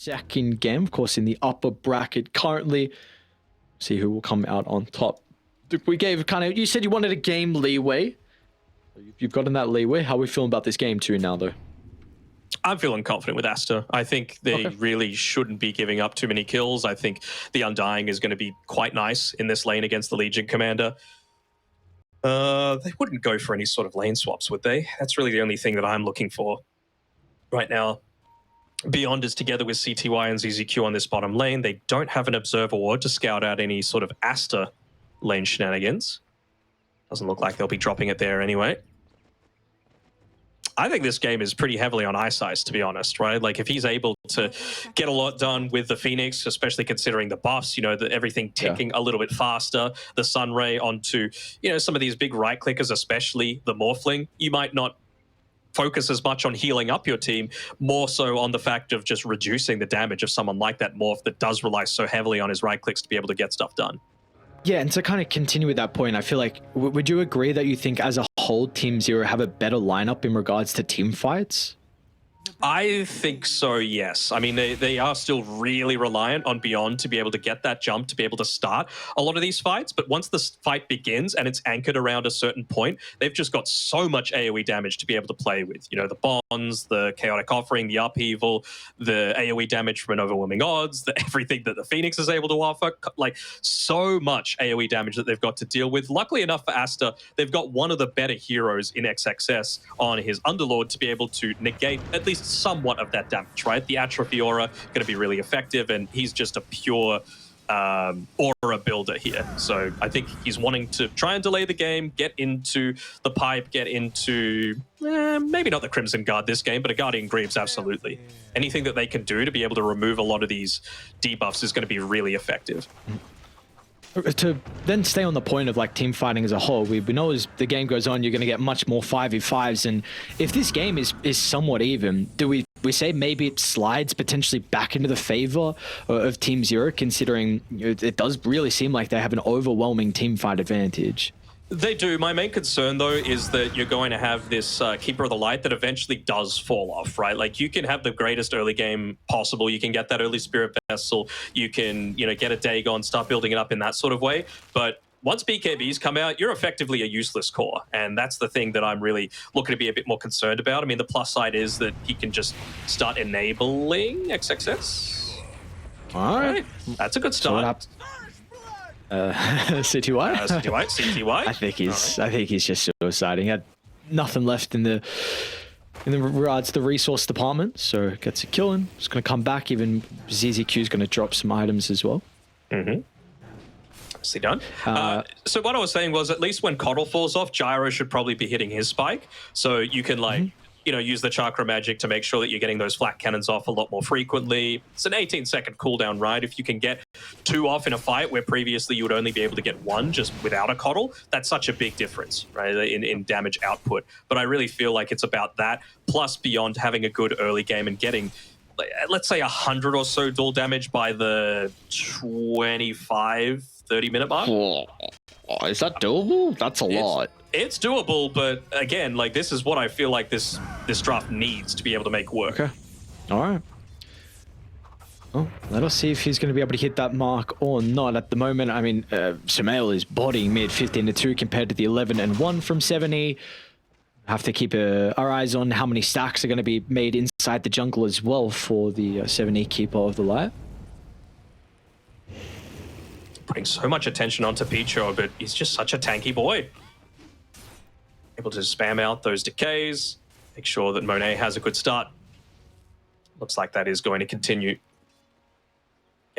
second game, of course, in the upper bracket currently. See who will come out on top. We gave kind of, you said you wanted a game leeway. You've gotten that leeway. How are we feeling about this game too now, though? I'm feeling confident with Aster. I think they really shouldn't be giving up too many kills. I think the Undying is going to be quite nice in this lane against the Legion commander. They wouldn't go for any sort of lane swaps, would they? That's really the only thing that I'm looking for right now. Beyond is together with CTY and ZZQ on this bottom lane. They don't have an observer ward to scout out any sort of Aster lane shenanigans. Doesn't look like they'll be dropping it there anyway. I think this game is pretty heavily on Ice, to be honest, right? Like, if he's able to get a lot done with the Phoenix, especially considering the buffs, you know, everything ticking a little bit faster, the Sun Ray onto, you know, some of these big right clickers, especially the Morphling, you might not focus as much on healing up your team, more so on the fact of just reducing the damage of someone like that Morph that does rely so heavily on his right clicks to be able to get stuff done. Yeah, and to kind of continue with that point, I feel like, would you agree that you think as a whole, Team Zero have a better lineup in regards to team fights? I think so, yes. I mean, they are still really reliant on Beyond to be able to get that jump, to be able to start a lot of these fights. But once the fight begins and it's anchored around a certain point, they've just got so much AoE damage to be able to play with. You know, the bonds, the chaotic offering, the upheaval, the AoE damage from an overwhelming odds, everything that the Phoenix is able to offer. Like, so much AoE damage that they've got to deal with. Luckily enough for Aster, they've got one of the better heroes in XXS on his Underlord to be able to negate at least somewhat of that damage, right? The Atrophy Aura going to be really effective, and he's just a pure aura builder here. So I think he's wanting to try and delay the game, get into the pipe, get into maybe not the Crimson Guard this game, but a Guardian Greaves, absolutely. Anything that they can do to be able to remove a lot of these debuffs is going to be really effective. To then stay on the point of like team fighting as a whole, we know as the game goes on, you're going to get much more 5v5s, and if this game is somewhat even, do we say maybe it slides potentially back into the favor of Team Zero, considering, you know, it does really seem like they have an overwhelming team fight advantage? They do. My main concern, though, is that you're going to have this Keeper of the Light that eventually does fall off, right? Like, you can have the greatest early game possible. You can get that early Spirit Vessel. You can, you know, get a Dagon, start building it up in that sort of way. But once BKBs come out, you're effectively a useless core. And that's the thing that I'm really looking to be a bit more concerned about. I mean, the plus side is that he can just start enabling XXS. All right. That's a good start. CTY? CTY? I think he's just suiciding. He had nothing left in the regards to the resource department, so gets a kill in. He's going to come back. Even ZZQ is going to drop some items as well. Nicely done. So what I was saying was, at least when Coddle falls off, Gyro should probably be hitting his spike, so you can like you know, use the chakra magic to make sure that you're getting those flak cannons off a lot more frequently. It's an 18-second cooldown, right? If you can get 2 off in a fight where previously you would only be able to get 1 just without a coddle, that's such a big difference, right, in damage output. But I really feel like it's about that, plus Beyond having a good early game and getting, let's say, 100 or so dual damage by the 25, 30-minute mark. Oh, is that doable? That's a lot. It's doable, but again, like, this is what I feel like this draft needs to be able to make work. Okay. All right. Well, let us see if he's going to be able to hit that mark or not. At the moment, I mean, Sumail is bodying mid 15-2 compared to the 11-1 from 70. Have to keep our eyes on how many stacks are going to be made inside the jungle as well for the 70 Keeper of the Light. Putting so much attention onto Picho, but he's just such a tanky boy. Able to spam out those decays, make sure that Monet has a good start. Looks like that is going to continue.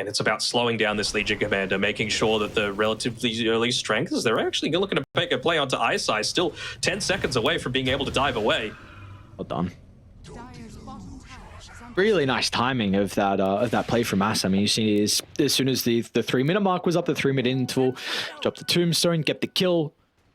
And it's about slowing down this Legion commander, making sure that the relatively early strengths, they're actually looking to make a play onto Ice, still 10 seconds away from being able to dive away. Well done. Really nice timing of that play from Ass. I mean, you see, as soon as the 3-minute mark was up, the 3-minute interval, drop the Tombstone, get the kill,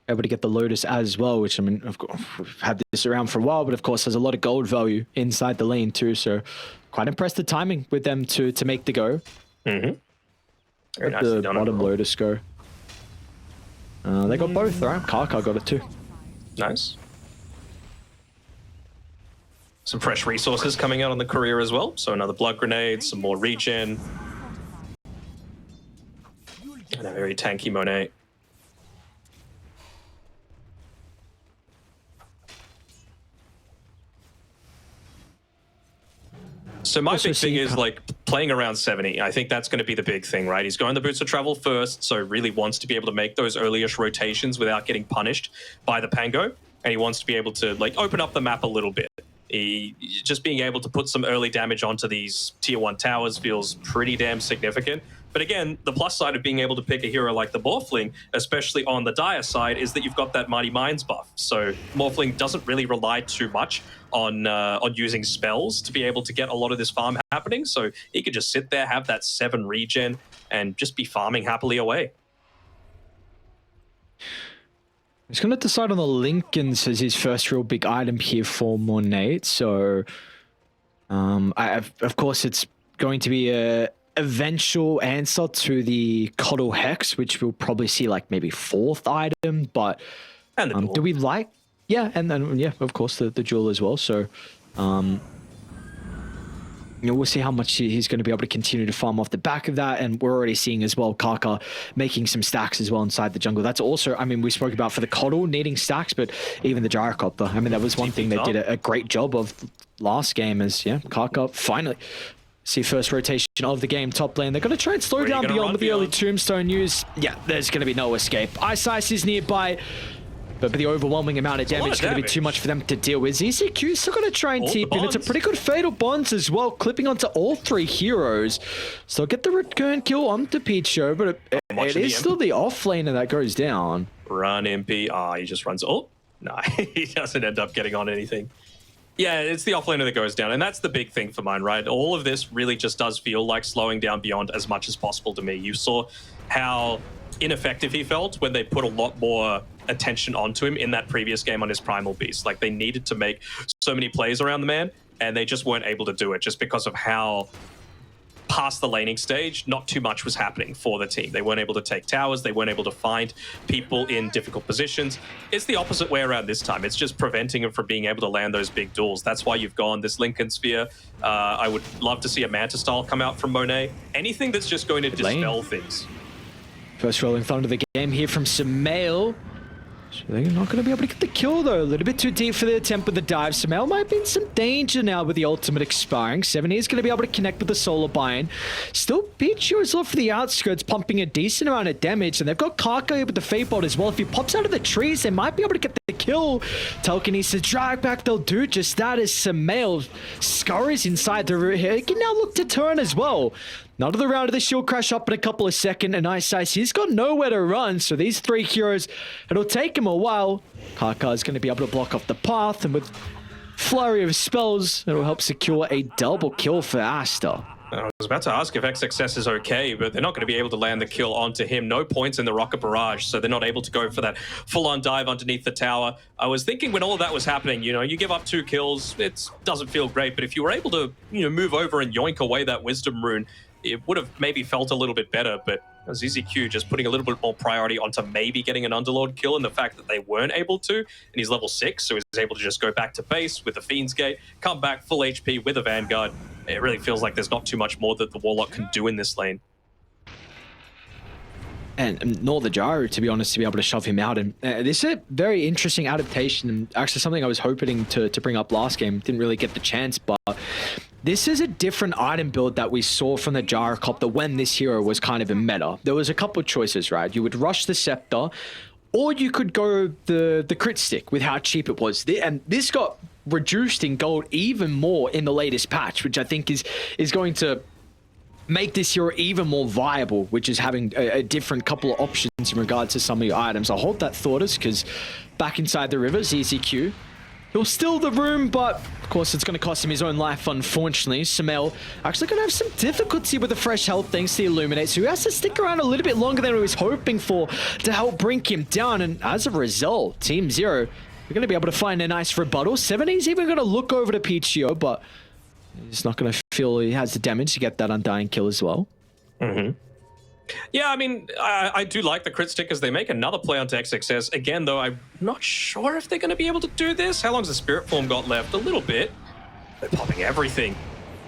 able to get the Lotus as well, which, I mean, of course, we've had this around for a while, but of course has a lot of gold value inside the lane too, so quite impressed the timing with them to make the go. Let the bottom Lotus go. They got both, right? Karkar got it too. Nice. Some fresh resources coming out on the courier as well. So another blood grenade, some more regen. And a very tanky Monet. So my big thing is like playing around 70. I think that's going to be the big thing, right? He's going the boots of travel first, so really wants to be able to make those early-ish rotations without getting punished by the Pango. And he wants to be able to like open up the map a little bit. Just being able to put some early damage onto these tier 1 towers feels pretty damn significant. But again, the plus side of being able to pick a hero like the Morphling, especially on the Dire side, is that you've got that Mighty Minds buff. So Morphling doesn't really rely too much on using spells to be able to get a lot of this farm happening. So he could just sit there, have that 7 regen, and just be farming happily away. He's going to decide on the Lincolns as his first real big item here for Monet. So, of course, it's going to be a eventual answer to the Coddle Hex, which we'll probably see like maybe 4th item. But do we like? Yeah, and then yeah, of course the jewel as well. So, we'll see how much he's going to be able to continue to farm off the back of that. And we're already seeing as well Kaka making some stacks as well inside the jungle. That's also, I mean, we spoke about for the Coddle needing stacks, but even the Gyrocopter. I mean, that was one thing they did a great job of last game is, yeah, Kaka finally see first rotation of the game top lane. They're going to try and slow down beyond with the early Tombstone use. Yeah, there's going to be no escape. Ice is nearby. But the overwhelming amount of damage is going to be too much for them to deal with. ECQ still going to try and TP in. It's a pretty good fatal bonds as well, clipping onto all 3 heroes. So get the return kill onto Picho, but it is still the offlaner that goes down. Run MP. He just runs. Oh, no, he doesn't end up getting on anything. Yeah, it's the offlaner that goes down, and that's the big thing for mine, right? All of this really just does feel like slowing down Beyond as much as possible to me. You saw how ineffective he felt when they put a lot more attention onto him in that previous game on his Primal Beast. Like, they needed to make so many plays around the man, and they just weren't able to do it just because of how past the laning stage, not too much was happening for the team. They weren't able to take towers. They weren't able to find people in difficult positions. It's the opposite way around this time. It's just preventing him from being able to land those big duels. That's why you've gone this Lincoln Sphere. I would love to see a Manta style come out from Monet. Anything that's just going to dispel things. First Rolling Thunder of the game here from Sumail. So they're not going to be able to get the kill, though. A little bit too deep for the attempt with the dive. Sumail might be in some danger now with the ultimate expiring. 70 is going to be able to connect with the solar bind. Still, Pichu is off for the outskirts, pumping a decent amount of damage. And they've got Kaka with the Fate Bolt as well. If he pops out of the trees, they might be able to get the kill. Tolkien needs to drag back. They'll do just that as Sumail scurries inside the route here. He can now look to turn as well. Another round of the shield crash up in a couple of seconds, and Ice, he's got nowhere to run, so these 3 heroes, it'll take him a while. Kaka is going to be able to block off the path, and with flurry of spells, it'll help secure a double kill for Aster. I was about to ask if XXS is okay, but they're not going to be able to land the kill onto him. No points in the rocket barrage, so they're not able to go for that full-on dive underneath the tower. I was thinking when all of that was happening, you give up 2 kills, it doesn't feel great, but if you were able to, move over and yoink away that Wisdom Rune, it would have maybe felt a little bit better, but ZZQ just putting a little bit more priority onto maybe getting an Underlord kill, and the fact that they weren't able to, and he's level 6, so he's able to just go back to base with the Fiend's Gate, come back full HP with a Vanguard. It really feels like there's not too much more that the Warlock can do in this lane. And nor the Gyro, to be honest, to be able to shove him out. And this is a very interesting adaptation, and actually something I was hoping to bring up last game. Didn't really get the chance, but this is a different item build that we saw from the Gyrocopter when this hero was kind of in meta. There was a couple of choices, right? You would rush the Scepter, or you could go the crit stick with how cheap it was. And this got reduced in gold even more in the latest patch, which I think is going to make this hero even more viable, which is having a different couple of options in regards to some of your items. I'll hold that thought, because back inside the river, ZZQ, he'll steal the room, but of course it's going to cost him his own life, unfortunately. Sumail actually going to have some difficulty with the fresh health thanks to the Illuminate, so he has to stick around a little bit longer than he was hoping for to help bring him down. And as a result, Team Zero, we're going to be able to find a nice rebuttal. 70's even going to look over to Pichio, but he's not going to feel he has the damage to get that Undying kill as well. Yeah, I mean, I do like the crit stick as they make another play onto XXS. Again, though, I'm not sure if they're going to be able to do this. How long's the Spirit Form got left? A little bit. They're popping everything.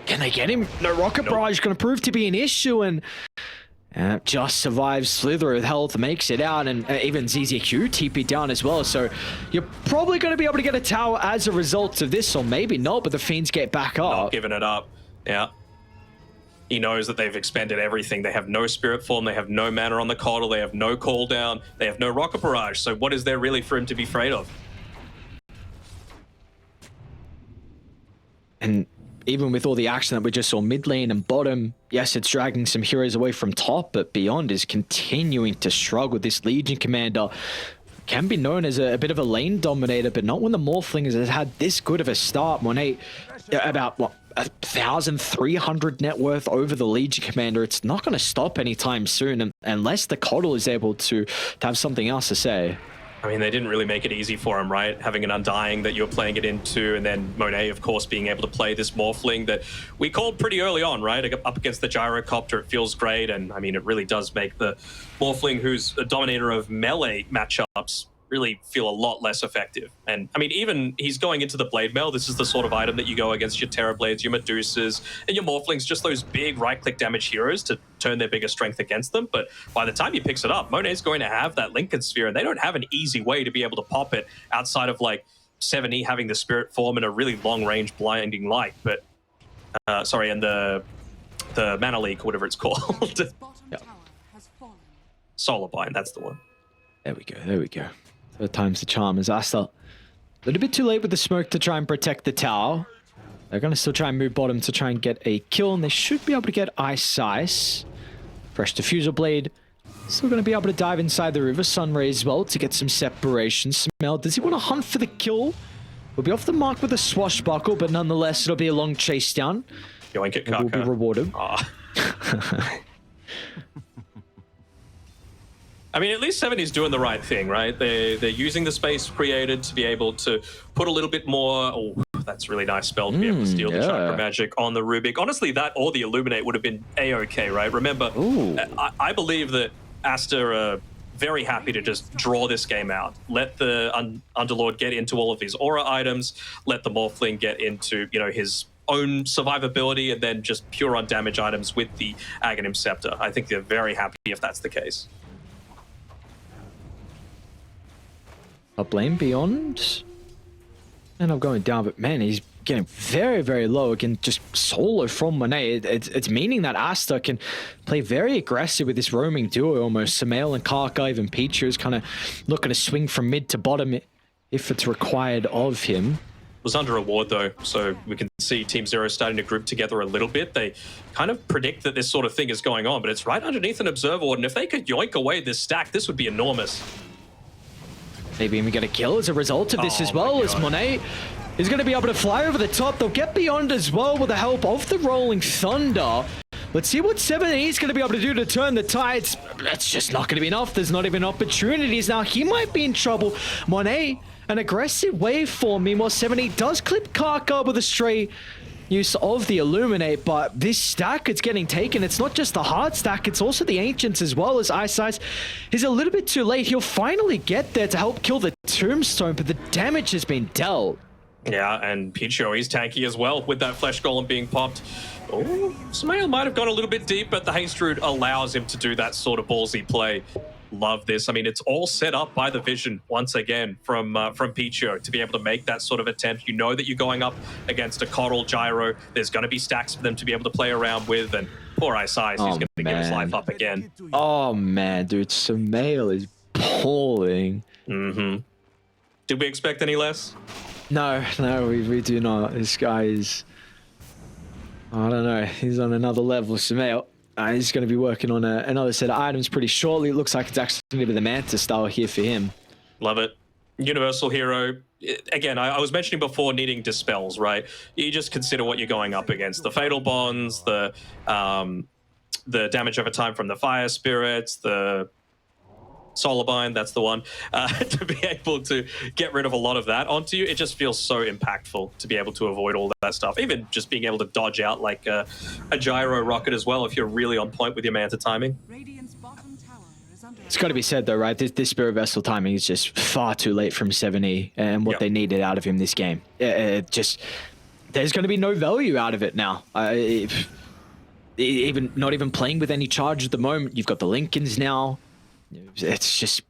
Can they get him? No, Rocket Barrage going to prove to be an issue, and just survives. Slither of health makes it out, and even ZZQ TP down as well. So you're probably going to be able to get a tower as a result of this, or maybe not, but the Fiends get back up. Not giving it up. Yeah. He knows that they've expended everything. They have no Spirit Form, they have no mana on the Coddle, they have no cooldown, they have no Rocket Barrage. So what is there really for him to be afraid of? And even with all the action that we just saw mid lane and bottom, yes, it's dragging some heroes away from top, but beyond is continuing to struggle. This Legion commander can be known as a bit of a lane dominator, but not when the Morphlings has had this good of a start. Monet, about, what, 1,300 net worth over the Legion commander. It's not going to stop anytime soon unless the Coddle is able to have something else to say. I mean, they didn't really make it easy for him, right? Having an Undying that you're playing it into, and then Monet, of course, being able to play this Morphling that we called pretty early on, right? Up against the Gyrocopter, it feels great, and I mean, it really does make the Morphling, who's a dominator of melee matchups, really feel a lot less effective. And I mean, even he's going into the Blade Mail. This is the sort of item that you go against your Terrorblades, your Medusas, and your Morphlings, just those big right-click damage heroes to turn their biggest strength against them. But by the time he picks it up, Monet's going to have that Lincoln Sphere, and they don't have an easy way to be able to pop it outside of like 7E having the Spirit Form and a really long-range Blinding Light. But, sorry, and the Mana Leak, whatever it's called. Yep. Solar Bind, that's the one. There we go, there we go. Third time's the charm as Aster. A little bit too late with the smoke to try and protect the tower. They're going to still try and move bottom to try and get a kill, and they should be able to get Ice. Fresh Diffusal Blade. Still going to be able to dive inside the river. Sunray as well to get some separation. Smell, does he want to hunt for the kill? We'll be off the mark with a swashbuckle, but nonetheless, it'll be a long chase down. Yoink it, Will be rewarded. I mean, at least 7E's doing the right thing, right? They're using the space created to be able to put a little bit more... Oh, that's a really nice spell to be able to steal the Chakra Magic on the Rubik. Honestly, that or the Illuminate would have been A-okay, right? Remember, I believe that Aster are very happy to just draw this game out. Let the Underlord get into all of his aura items. Let the Morphling get into, you know, his own survivability, and then just pure on damage items with the Aghanim Scepter. I think they're very happy if that's the case. Up lane beyond. And I'm going down, but man, he's getting very, very low. Again, just solo from Monet. It's meaning that Aster can play very aggressive with this roaming duo almost. Samael and Karka, even Pichu is kind of looking to swing from mid to bottom if it's required of him. Was under a ward though, so we can see Team Zero starting to group together a little bit. They kind of predict that this sort of thing is going on, but it's right underneath an Observer Ward, and if they could yoink away this stack, this would be enormous. Maybe even get a kill as a result of this as well, as Monet is going to be able to fly over the top. They'll get beyond as well with the help of the Rolling Thunder. Let's see what 7E is going to be able to do to turn the tides. That's just not going to be enough. There's not even opportunities now. He might be in trouble. Monet, an aggressive waveform. Meanwhile, 7E does clip Karka with a stray use of the Illuminate, but this stack, it's getting taken. It's not just the hard stack, it's also the Ancients as well, as Ice is a little bit too late. He'll finally get there to help kill the Tombstone, but the damage has been dealt. Yeah, and Pichu, he's tanky as well with that Flesh Golem being popped. Oh, Samael might have gone a little bit deep, but the Haste Root allows him to do that sort of ballsy play. Love this. I mean, it's all set up by the vision once again from Pichu to be able to make that sort of attempt. You know that you're going up against a Coddle Gyro. There's going to be stacks for them to be able to play around with, and poor Ice, he's going to give his life up again. Oh man, dude, Samael is balling. Did we expect any less? No, we do not. This guy is, I don't know, he's on another level. Samael. He's going to be working on another set of items pretty shortly. It looks like it's actually going to be the Manta style here for him. Love it. Universal hero. Again, I was mentioning before needing dispels, right? You just consider what you're going up against. The Fatal Bonds, the damage over time from the Fire Spirits, the Solarbind, that's the one. To be able to get rid of a lot of that onto you, it just feels so impactful to be able to avoid all that stuff. Even just being able to dodge out like a gyro rocket as well if you're really on point with your Manta timing. It's got to be said though, right? This Spirit Vessel timing is just far too late from 7E and what they needed out of him this game. It just there's going to be no value out of it now. Even not even playing with any charge at the moment. You've got the Lincolns now. It's just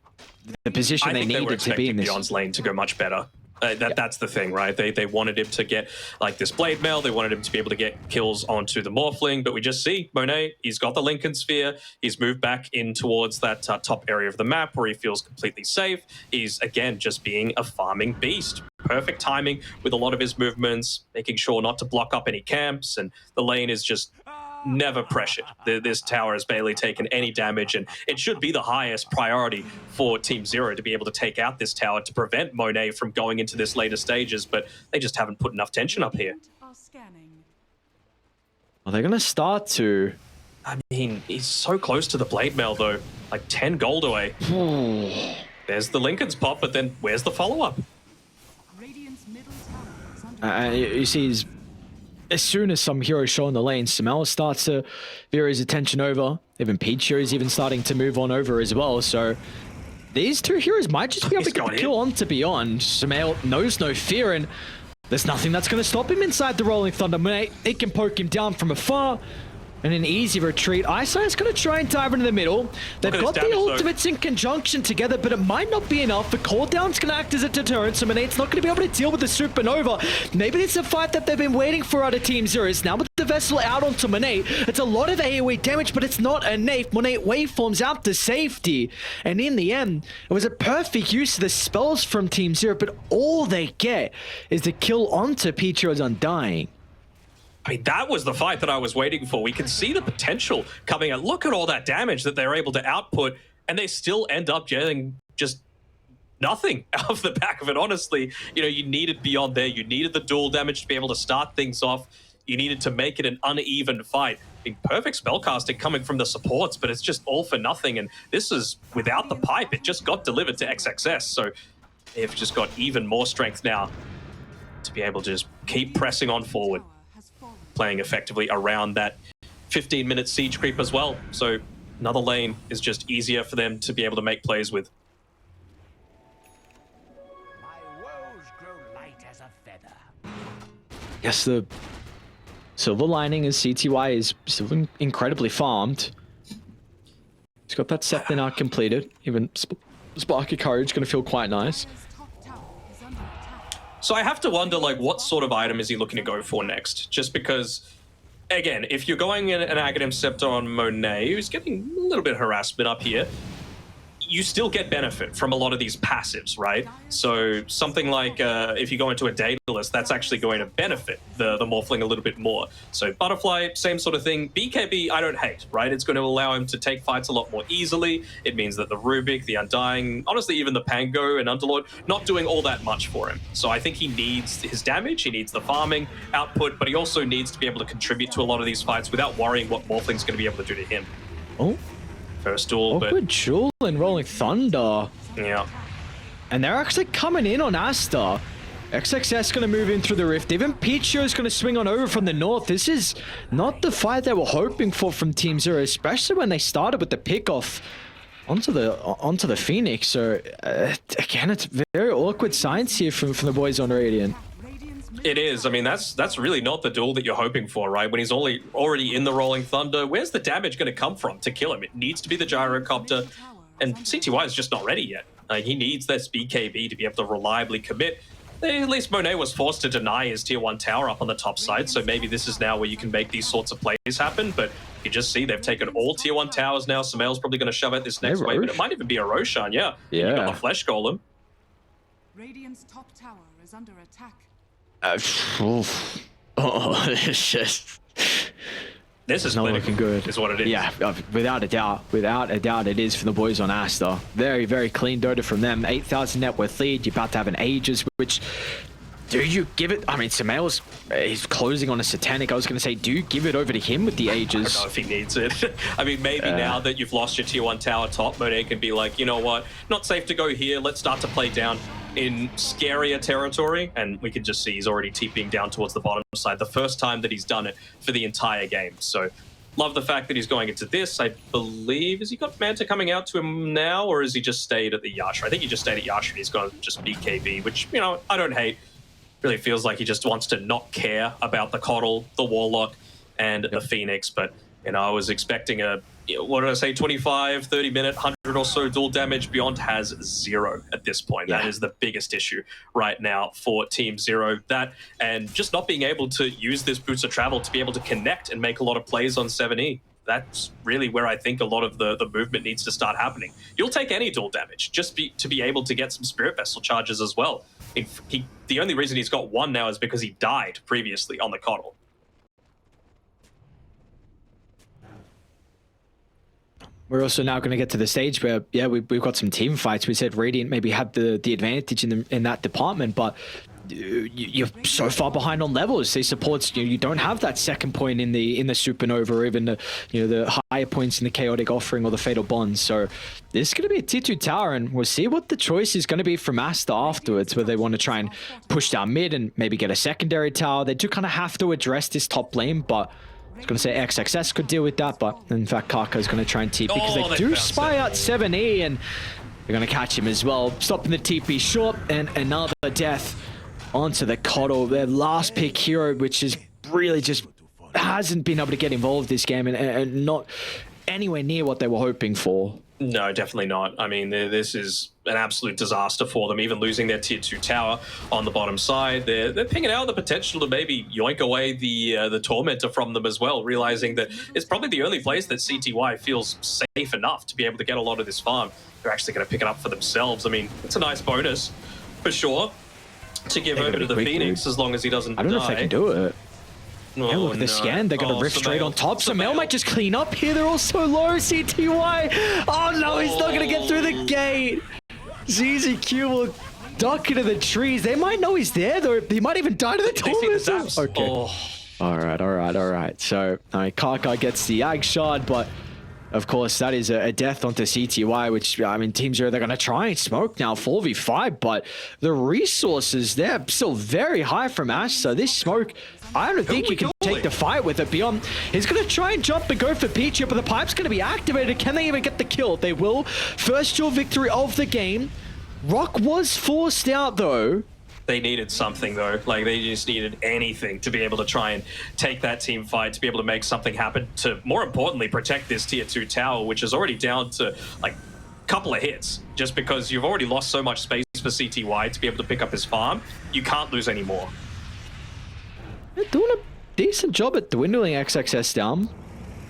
the position they needed to be in this. Beyond's lane to go much better. That's the thing, right? They wanted him to get like this blade mail. They wanted him to be able to get kills onto the Morphling, but we just see Monet. He's got the Lincoln Sphere. He's moved back in towards that top area of the map where he feels completely safe. He's again just being a farming beast. Perfect timing with a lot of his movements, making sure not to block up any camps, and the lane is just never pressured. This tower has barely taken any damage, and it should be the highest priority for Team Zero to be able to take out this tower to prevent Monet from going into this later stages, but they just haven't put enough tension up here. Are they going to start to? I mean, he's so close to the blade mail though, like 10 gold away. There's the Lincoln's pop, but then where's the follow-up? You see, as soon as some heroes show in the lane, Samel starts to veer his attention over. Even Peach is even starting to move on over as well. So these two heroes might just be able to get the kill on to Beyond. Samel knows no fear, and there's nothing that's going to stop him inside the Rolling Thunder. It can poke him down from afar. And an easy retreat. Iso is going to try and dive into the middle. They've got the ultimates in conjunction together, but it might not be enough. The cooldown's going to act as a deterrent, so Monate's not going to be able to deal with the Supernova. Maybe it's a fight that they've been waiting for out of Team Zeros. Now with the Vessel out onto Monate, it's a lot of AoE damage, but it's not enough. Monate waveforms out to safety. And in the end, it was a perfect use of the spells from Team Zero, but all they get is the kill onto Peach's Undying. I mean, that was the fight that I was waiting for. We can see the potential coming out. Look at all that damage that they're able to output, and they still end up getting just nothing out of the back of it. Honestly, you know, you needed Beyond there. You needed the dual damage to be able to start things off. You needed to make it an uneven fight. I mean, perfect spellcasting coming from the supports, but it's just all for nothing. And this is without the pipe. It just got delivered to XXS. So they've just got even more strength now to be able to just keep pressing on forward, playing effectively around that 15-minute siege creep as well. So another lane is just easier for them to be able to make plays with. My woes grow light as a feather. Yes, the silver lining is CTY is still incredibly farmed. He's got that set now completed. Even Spark of Courage going to feel quite nice. So I have to wonder, like, what sort of item is he looking to go for next? Just because, again, if you're going in an Aghanim Scepter on Monet, who's getting a little bit of harassment up here, you still get benefit from a lot of these passives, right? So something like if you go into a Daedalus, that's actually going to benefit the Morphling a little bit more. So Butterfly, same sort of thing. BKB, I don't hate, right? It's going to allow him to take fights a lot more easily. It means that the Rubik, the Undying, honestly, even the Pango and Underlord, not doing all that much for him. So I think he needs his damage, he needs the farming output, but he also needs to be able to contribute to a lot of these fights without worrying what Morphling's going to be able to do to him. Oh. First duel, but good Jewel and Rolling Thunder. Yeah. And they're actually coming in on Aster. XXS going to move in through the rift. Even Pichu is going to swing on over from the north. This is not the fight they were hoping for from Team Zero, especially when they started with the pickoff onto the Phoenix. So again, it's very awkward science here from the boys on Radiant. It is. I mean, that's really not the duel that you're hoping for, right? When he's already in the Rolling Thunder, where's the damage going to come from to kill him? It needs to be the Gyrocopter, and CTY is just not ready yet. He needs this BKB to be able to reliably commit. At least Monet was forced to deny his tier 1 tower up on the top side, so maybe this is now where you can make these sorts of plays happen, but you just see they've taken all tier 1 towers now. Samel's probably going to shove at this next wave, but it might even be a Roshan, yeah. You got the Flesh Golem. Radiant's top tower is under attack. It's just... This is not looking good. Is what it is. Yeah, without a doubt, it is for the boys on Aster. Very, very clean Dota from them. 8,000 net worth lead. You're about to have an Aegis, which... Do you give it... I mean, Samel's he's closing on a Satanic. I was going to say, do you give it over to him with the Aegis? I don't know if he needs it. I mean, maybe now that you've lost your tier 1 tower top, Monet can be like, you know what? Not safe to go here. Let's start to play down in scarier territory. And we can just see he's already TPing down towards the bottom side. The first time that he's done it for the entire game. So love the fact that he's going into this. I believe, has he got Manta coming out to him now? Or has he just stayed at the Yasha? I think he just stayed at Yasha and he's gone just BKB, which, you know, I don't hate. Really feels like he just wants to not care about the Coddle, the Warlock, and the Phoenix. But, you know, I was expecting a, what did I say, 25, 30-minute, 100 or so dual damage. Beyond has 0 at this point. That is the biggest issue right now for Team Zero. That, and just not being able to use this Boots of Travel to be able to connect and make a lot of plays on 7E. That's really where I think a lot of the movement needs to start happening. You'll take any dual damage, just to be able to get some Spirit Vessel charges as well. The only reason he's got 1 now is because he died previously on the Coddle. We're also now going to get to the stage where, yeah, we've got some team fights. We said Radiant maybe had the advantage in that department, but you're so far behind on levels. They supports you don't have that second point in the Supernova, or even the higher points in the Chaotic Offering or the Fatal Bond. So this is going to be a tier 2 tower, and we'll see what the choice is going to be from Aster afterwards, whether they want to try and push down mid and maybe get a secondary tower. They do kind of have to address this top lane, but I was going to say XXS could deal with that, but in fact Kaka is going to try and TP because they do spy out 7E, and they're going to catch him as well, stopping the TP short, and another death onto the Coddle, their last pick hero, which is really just hasn't been able to get involved this game, and not anywhere near what they were hoping for. No, definitely not. I mean, this is an absolute disaster for them, even losing their tier 2 tower on the bottom side. They're picking out the potential to maybe yoink away the Tormentor from them as well, realizing that it's probably the only place that CTY feels safe enough to be able to get a lot of this farm. They're actually going to pick it up for themselves. I mean, it's a nice bonus, for sure, to give over to the Phoenix as long as he doesn't die. I don't know if they can do it. Yeah, look at the scan. They're going to rift straight on top. Sumail might just clean up here. They're all so low. CTY. Oh, no, he's not going to get through the gate. ZZQ will duck into the trees. They might know he's there, though. He might even die to the torment. Okay. All right. So, Kaka gets the Ag Shard, but of course, that is a death onto CTY, which, I mean, Team Zero, they're going to try and smoke now, 4v5, but the resources, they're still very high from Ash, so this smoke, I don't think you can take the fight with it. Beyond, he's going to try and jump and go for Peach here, but the pipe's going to be activated. Can they even get the kill? They will. First dual victory of the game. Rock was forced out, though. They needed something, though. Like, they just needed anything to be able to try and take that team fight, to be able to make something happen, to, more importantly, protect this tier 2 tower, which is already down to, like, a couple of hits, just because you've already lost so much space for CTY to be able to pick up his farm. You can't lose any more. They're doing a decent job at dwindling XXS down,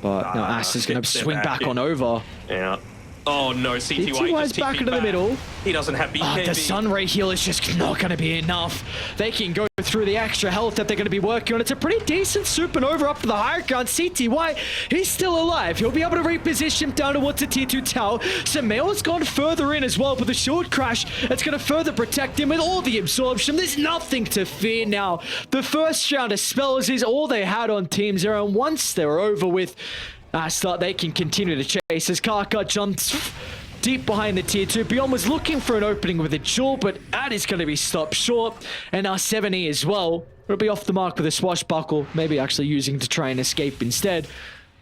but now Aster's going to swing back on over. Yeah. Oh no, CTY's back into the middle. He doesn't have BKB. The Sunray heal is just not going to be enough. They can go through the extra health that they're going to be working on. It's a pretty decent Supernova up to the higher ground. CTY, he's still alive. He'll be able to reposition him down towards the tier 2 tower. Sumail's gone further in as well, but the shield crash, it's going to further protect him with all the absorption. There's nothing to fear now. The first round of spells is all they had on Team Zero, and once they're over with, Aster, they can continue to chase as Kaka jumps deep behind the tier 2. Beyond was looking for an opening with a jewel, but that is going to be stopped short. And now 7E as well. It'll be off the mark with a swashbuckle, maybe actually using to try and escape instead.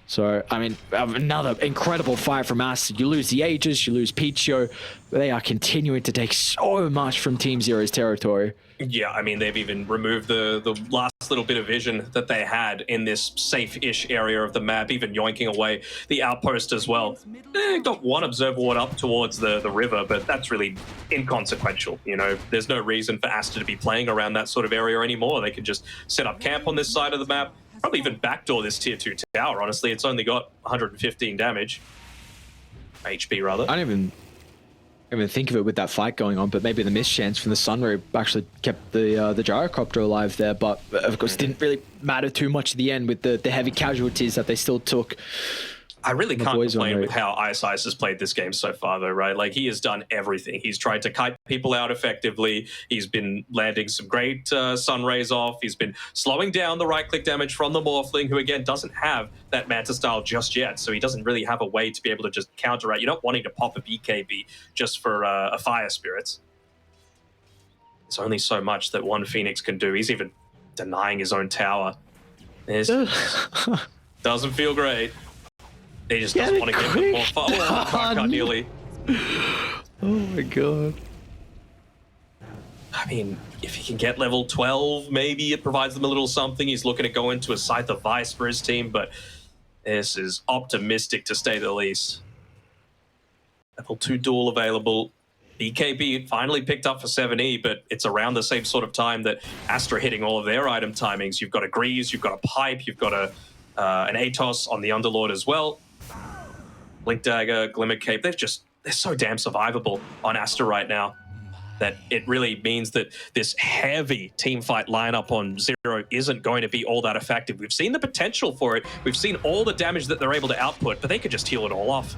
So, I mean, another incredible fight from Aster. You lose the Aegis, you lose Pichio. They are continuing to take so much from Team Zero's territory. Yeah, I mean, they've even removed the last little bit of vision that they had in this safe-ish area of the map, even yoinking away the outpost as well. Got one observer ward up towards the river, but that's really inconsequential. You know, there's no reason for Aster to be playing around that sort of area anymore. They can just set up camp on this side of the map, probably even backdoor this tier 2 tower, honestly. It's only got 115 damage. HP, rather. I don't even think of it with that fight going on, but maybe the mischance from the Sunray actually kept the gyrocopter alive there, but of course didn't really matter too much at the end with the heavy casualties that they still took. I really can't complain with how Ice has played this game so far, though, right? Like, he has done everything. He's tried to kite people out effectively. He's been landing some great sun rays off. He's been slowing down the right-click damage from the Morphling, who, again, doesn't have that Manta style just yet, so he doesn't really have a way to be able to just counteract. You're not wanting to pop a BKB just for a Fire Spirit. There's only so much that one Phoenix can do. He's even denying his own tower. Doesn't feel great. He just doesn't want to give them more fire. Oh, nearly. Oh my god. I mean, if he can get level 12, maybe it provides them a little something. He's looking to go into a Scythe of Vice for his team, but this is optimistic to say the least. Level 2 duel available. BKB finally picked up for 7E, but it's around the same sort of time that Astra hitting all of their item timings. You've got a Greaves, you've got a Pipe, you've got an Atos on the Underlord as well. Blink Dagger, Glimmer Cape, they're so damn survivable on Astra right now that it really means that this heavy teamfight lineup on Zero isn't going to be all that effective. We've seen the potential for it. We've seen all the damage that they're able to output, but they could just heal it all off.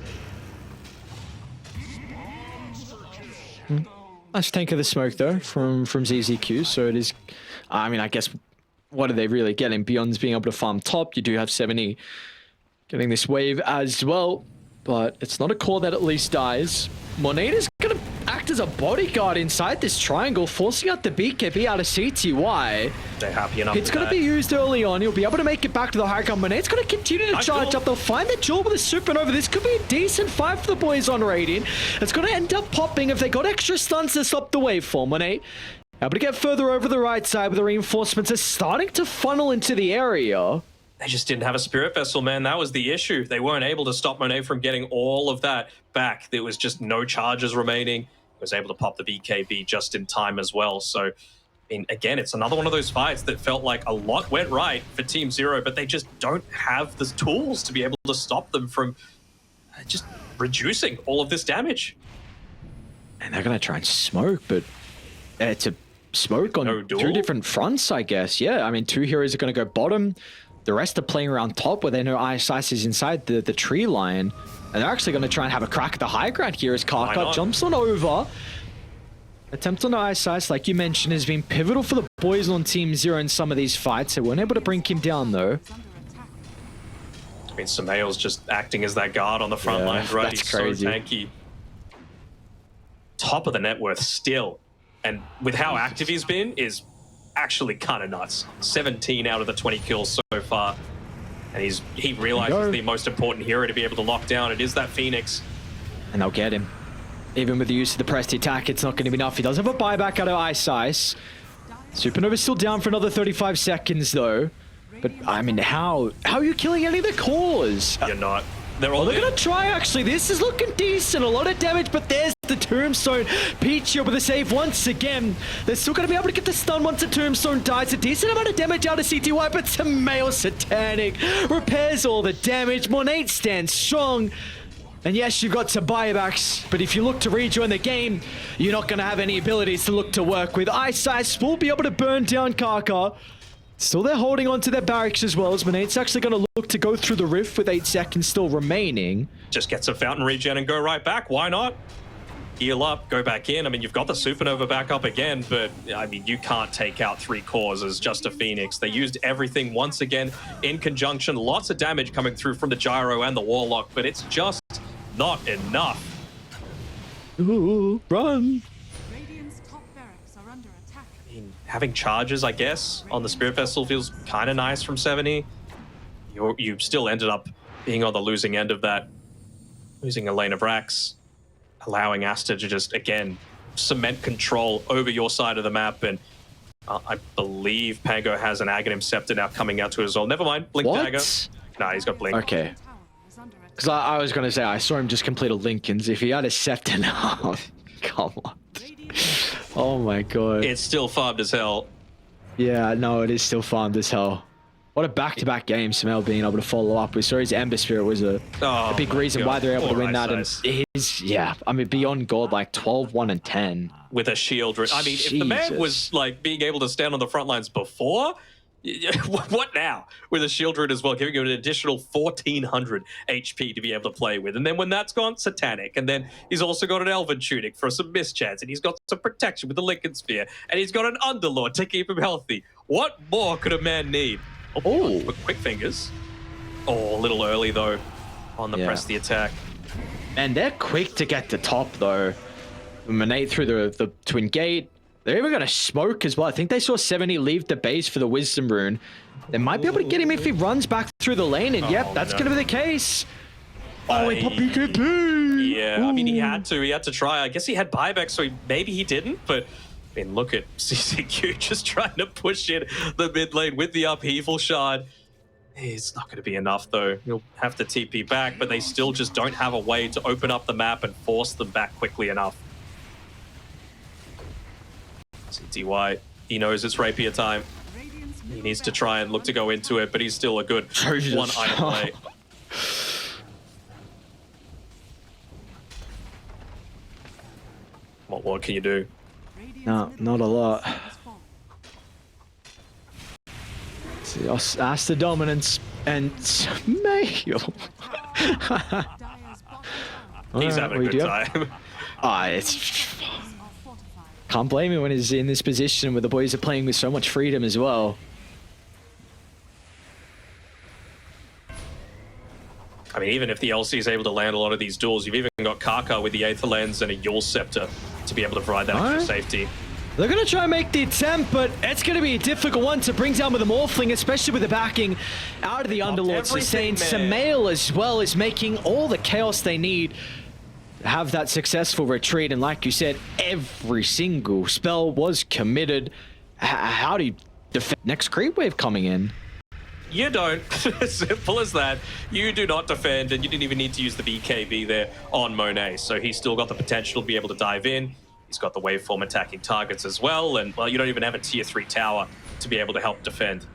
Nice tank of the smoke though from ZZQ. So it is, I mean, I guess what are they really getting? Beyond being able to farm top, you do have 70 getting this wave as well, but it's not a core that at least dies. Monade is gonna act as a bodyguard inside this triangle, forcing out the BKB out of CTY. They're happy enough. It's going to be used early on. He'll be able to make it back to the high ground. Monade's going to continue to charge up. They'll find the jewel with a Supernova. This could be a decent fight for the boys on Radiant. It's going to end up popping if they got extra stuns to stop the waveform. Monet able to get further over the right side, but the reinforcements are starting to funnel into the area. They just didn't have a Spirit Vessel, man. That was the issue. They weren't able to stop Monet from getting all of that back. There was just no charges remaining. He was able to pop the BKB just in time as well. So, I mean, again, it's another one of those fights that felt like a lot went right for Team Zero, but they just don't have the tools to be able to stop them from just reducing all of this damage. And they're going to try and smoke, but it's a smoke on two different fronts, I guess. Yeah, I mean, two heroes are going to go bottom. The rest are playing around top where they know Ice is inside the tree line. And they're actually going to try and have a crack at the high ground here as Karka jumps on over. Attempt on the Ice, like you mentioned, has been pivotal for the boys on Team Zero in some of these fights. They weren't able to bring him down, though. I mean, Samael's just acting as that guard on the front lines, right? He's crazy. So tanky. Top of the net worth still. And with how active he's been, is actually kind of nuts. 17 out of the 20 kills so far. And he realizes the most important hero to be able to lock down. It is that Phoenix. And they'll get him. Even with the use of the pressed attack, it's not going to be enough. He does have a buyback out of Ice. Supernova's still down for another 35 seconds, though. But, I mean, how are you killing any of the cores? You're not. They're all going to try, actually. This is looking decent. A lot of damage, but there's the Tombstone. Peach here with a save once again. They're still going to be able to get the stun once the Tombstone dies. A decent amount of damage out of CTY, but Samael Satanic repairs all the damage. Monate stands strong. And yes, you've got some buybacks, but if you look to rejoin the game, you're not going to have any abilities to look to work with. Ice will be able to burn down Karka. Still, they're holding on to their barracks as well, as Monate's actually going to look to go through the rift with 8 seconds still remaining. Just get some fountain regen and go right back. Why not? Heal up, go back in. I mean, you've got the Supernova back up again, but I mean, you can't take out 3 cores as just a Phoenix. They used everything once again in conjunction. Lots of damage coming through from the Gyro and the Warlock, but it's just not enough. Ooh, run. Radiant's top barracks are under attack. I mean, having charges, I guess, on the Spirit Vessel feels kind of nice from 70. You still ended up being on the losing end of that, losing a lane of racks, allowing Aster to just, again, cement control over your side of the map. And I believe Pango has an Aghanim Scepter now coming out to his own. Never mind, Blink Dagger. Nah, he's got Blink. Okay. Because I was going to say, I saw him just complete a Lincoln's. If he had a Scepter now, come on. Oh my god. It's still farmed as hell. Yeah, no, it is still farmed as hell. What a back-to-back game, Samael being able to follow up with. So his Ember Spirit was a big reason why they're able to win that. And yeah, I mean, beyond God, like 12, 1, and 10. With a shield. I mean, if the man was like being able to stand on the front lines before, what now? With a shield root as well, giving him an additional 1400 HP to be able to play with. And then when that's gone, Satanic. And then he's also got an Elven Tunic for some mischance. And he's got some protection with the Lincoln Spear. And he's got an Underlord to keep him healthy. What more could a man need? Oh, quick fingers. Oh, a little early though on the press the attack. And they're quick to get to top though. Monate through the twin gate. They're even going to smoke as well. I think they saw 70 leave the base for the Wisdom Rune. They might be able to get him if he runs back through the lane. And yep, that's going to be the case. Oh, he popped BKB. Yeah, I mean, he had to try. I guess he had buyback, so maybe he didn't. But And look at CCQ just trying to push in the mid lane with the upheaval shard. It's not going to be enough, though. You'll have to TP back, but they still just don't have a way to open up the map and force them back quickly enough. CTY, he knows it's rapier time. He needs to try and look to go into it, but he's still a good one item away. What can you do? No, not a lot. See, Aster dominance and Mayo. He's having a good time. It's can't blame him when he's in this position where the boys are playing with so much freedom as well. I mean, even if the LC is able to land a lot of these duels, you've even got Kaka with the Aether Lens and a Yule Scepter to be able to provide that extra safety. They're going to try and make the attempt, but it's going to be a difficult one to bring down with the Morphling, especially with the backing out of the Underlord. Sustained Samael as well is making all the chaos they need to have that successful retreat. And like you said, every single spell was committed. How do you defend next creep wave coming in? You don't. Simple as that. You do not defend, and you didn't even need to use the BKB there on Monet. So he's still got the potential to be able to dive in. He's got the waveform attacking targets as well, and well, you don't even have a tier 3 tower to be able to help defend.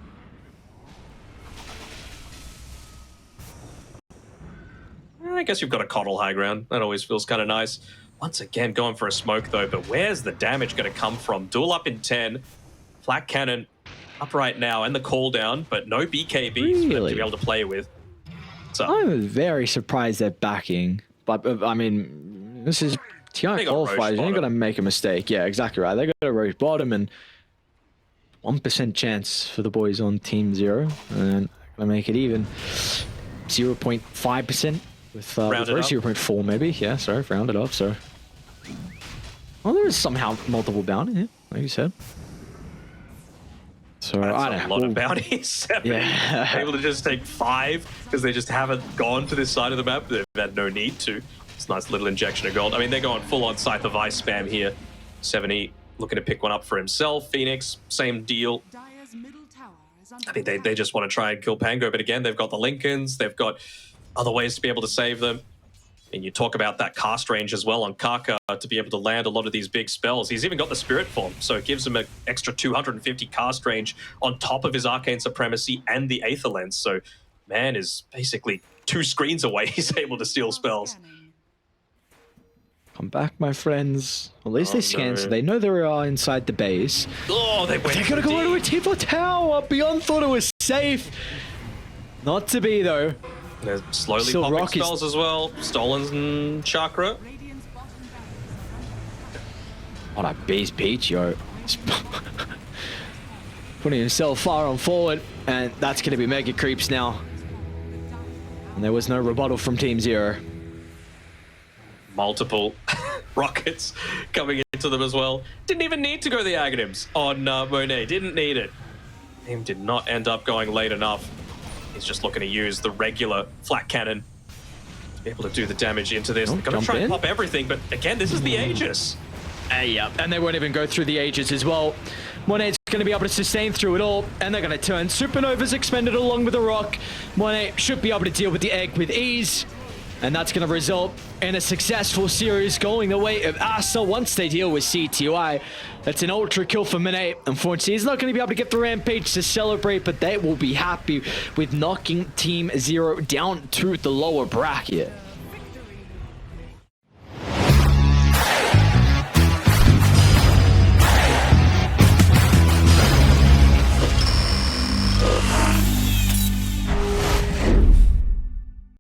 I guess you've got a coddle high ground. That always feels kind of nice. Once again, going for a smoke though, but where's the damage going to come from? Duel up in 10. Flak cannon up right now, and the cooldown, but no BKBs for them to be able to play with. So I'm very surprised they're backing, but I mean, this is TI Qualifiers. You ain't gonna make a mistake. Yeah, exactly right. They got a roach bottom and 1% chance for the boys on Team 0, and gonna make it even 0.5% with 0.4 maybe. Yeah, sorry, round it off. So, well, there is somehow multiple bounty here, like you said. So I don't know. A lot of bounties. 7. Yeah. Able to just take 5 because they just haven't gone to this side of the map. They've had no need to. It's a nice little injection of gold. I mean, they're going full on Scythe of Ice spam here. 70 looking to pick one up for himself. Phoenix, same deal. I think they just want to try and kill Pango, but again, they've got the Lincolns. They've got other ways to be able to save them. And you talk about that cast range as well on Kaka to be able to land a lot of these big spells. He's even got the Spirit Form, so it gives him an extra 250 cast range on top of his Arcane Supremacy and the Aether Lens. So man is basically 2 screens away. He's able to steal spells. Come back, my friends. Well, at least they scanned, so they know they are inside the base. Oh, they're gonna go into a T4 tower. Beyond thought it was safe. Not to be, though. They're slowly Still popping spells as well. Stolen Chakra. What a beast peach, yo. Putting himself far on forward, and that's going to be mega creeps now. And there was no rebuttal from Team 0. Multiple rockets coming into them as well. Didn't even need to go the Aghanims on Monet. Didn't need it. Team did not end up going late enough. He's just looking to use the regular flak cannon to be able to do the damage into this. They're going to try and pop everything, but again, this is the Aegis. Yeah, and they won't even go through the Aegis as well. Monet's going to be able to sustain through it all, and they're going to turn. Supernova's expended along with the rock. Monet should be able to deal with the egg with ease, and that's going to result in a successful series going the way of Aster once they deal with CTY. That's an ultra kill for Monet. Unfortunately, he's not going to be able to get the Rampage to celebrate, but they will be happy with knocking Team 0 down to the lower bracket.